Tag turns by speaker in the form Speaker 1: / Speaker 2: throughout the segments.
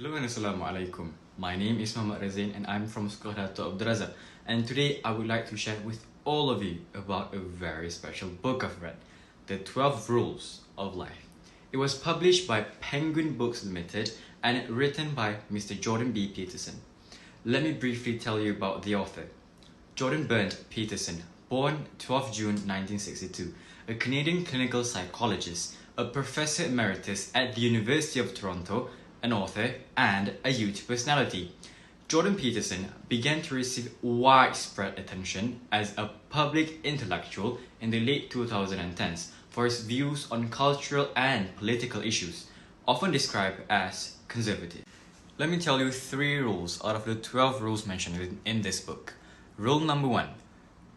Speaker 1: Hello and Assalamu alaikum. My name is Muhammad Razen and I'm from Sekolah Dato' Abdul. And today I would like to share with all of you about a very special book I've read, The 12 Rules of Life. It was published by Penguin Books Limited and written by Mr. Jordan B. Peterson. Let me briefly tell you about the author. Jordan Bernd Peterson, born 12 June 1962, a Canadian clinical psychologist, a professor emeritus at the University of Toronto, an author, and a YouTube personality. Jordan Peterson began to receive widespread attention as a public intellectual in the late 2010s for his views on cultural and political issues, often described as conservative. Let me tell you 3 rules out of the 12 rules mentioned in this book. Rule number 1.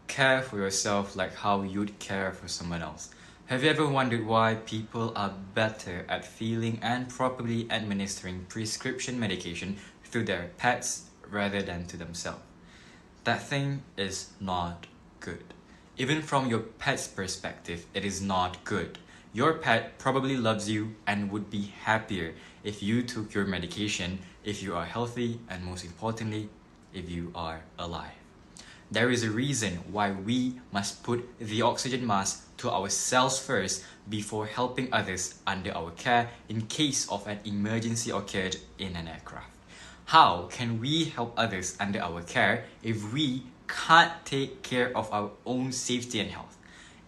Speaker 1: Care for yourself like how you'd care for someone else. Have you ever wondered why people are better at feeling and properly administering prescription medication through their pets rather than to themselves? That thing is not good. Even from your pet's perspective, it is not good. Your pet probably loves you and would be happier if you took your medication, if you are healthy, and most importantly, if you are alive. There is a reason why we must put the oxygen mask to ourselves first before helping others under our care in case of an emergency occurred in an aircraft. How can we help others under our care if we can't take care of our own safety and health?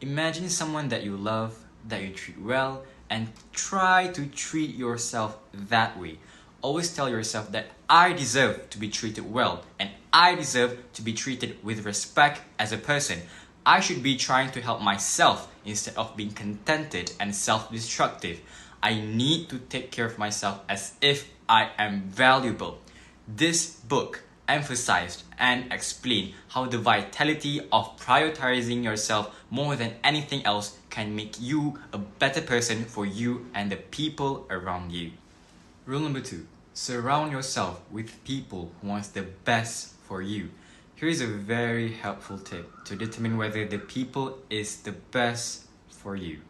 Speaker 1: Imagine someone that you love, that you treat well, and try to treat yourself that way. Always tell yourself that I deserve to be treated well and I deserve to be treated with respect as a person. I should be trying to help myself instead of being contented and self-destructive. I need to take care of myself as if I am valuable. This book emphasized and explained how the vitality of prioritizing yourself more than anything else can make you a better person for you and the people around you. Rule number 2. Surround yourself with people who want the best for you. Here is a very helpful tip to determine whether the people is the best for you.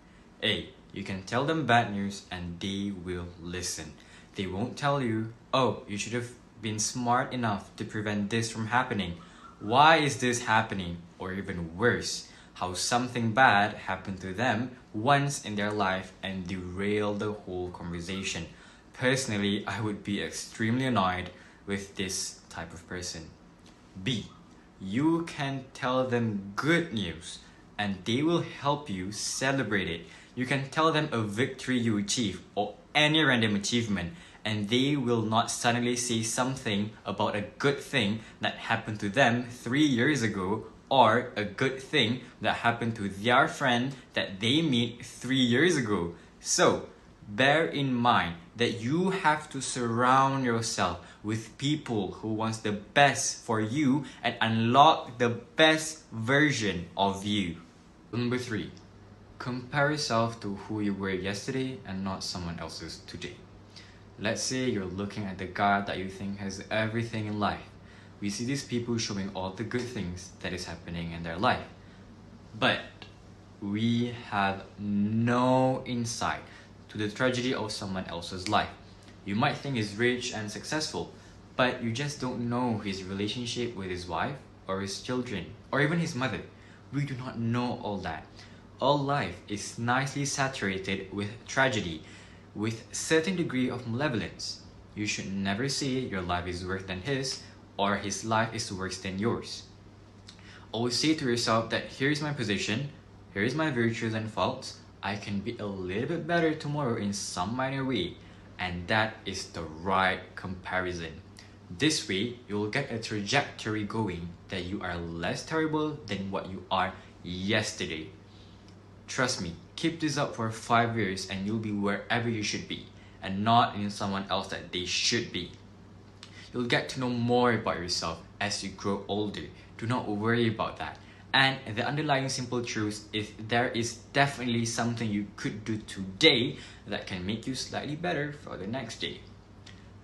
Speaker 1: A. You can tell them bad news and they will listen. They won't tell you, oh, you should have been smart enough to prevent this from happening. Why is this happening? Or even worse, how something bad happened to them once in their life and derail the whole conversation. Personally, I would be extremely annoyed with this type of person. B. You can tell them good news and they will help you celebrate it. You can tell them a victory you achieve or any random achievement and they will not suddenly say something about a good thing that happened to them 3 years ago or a good thing that happened to their friend that they meet 3 years ago. So, bear in mind that you have to surround yourself with people who want the best for you and unlock the best version of you. Number 3. Compare yourself to who you were yesterday and not someone else's today. Let's say you're looking at the guy that you think has everything in life. We see these people showing all the good things that is happening in their life. But we have no insight to the tragedy of someone else's life. You might think he's rich and successful, but you just don't know his relationship with his wife or his children or even his mother. We do not know all that. All life is nicely saturated with tragedy, with certain degree of malevolence. You should never say your life is worse than his or his life is worse than yours. Always say to yourself that here's my position, here's my virtues and faults, I can be a little bit better tomorrow in some minor way, and that is the right comparison. This way, you will get a trajectory going that you are less terrible than what you are yesterday. Trust me, keep this up for 5 years and you'll be wherever you should be, and not in someone else that they should be. You'll get to know more about yourself as you grow older. Do not worry about that. And the underlying simple truth is there is definitely something you could do today that can make you slightly better for the next day.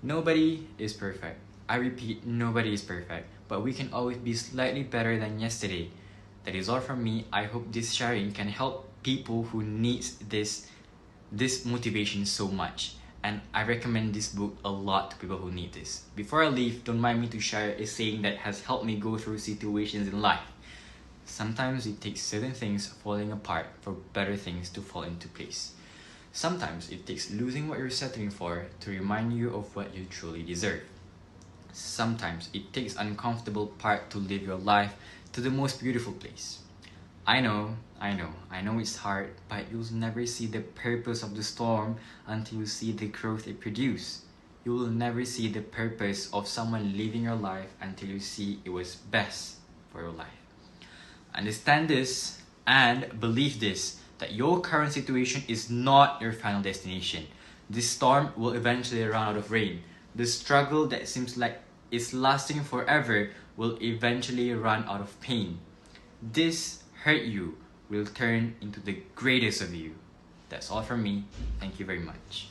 Speaker 1: Nobody is perfect. I repeat, nobody is perfect, but we can always be slightly better than yesterday. That is all from me. I hope this sharing can help people who needs this motivation so much. and I recommend this book a lot to people who need this. Before I leave, don't mind me to share a saying that has helped me go through situations in life. Sometimes it takes certain things falling apart for better things to fall into place. Sometimes it takes losing what you're settling for to remind you of what you truly deserve. Sometimes it takes uncomfortable part to live your life to the most beautiful place. I know it's hard, but you'll never see the purpose of the storm until you see the growth it produces. You will never see the purpose of someone living your life until you see it was best for your life. Understand this and believe this, that your current situation is not your final destination. This storm will eventually run out of rain. The struggle that seems like it's lasting forever will eventually run out of pain. This hurt you will turn into the greatest of you. That's all from me. Thank you very much.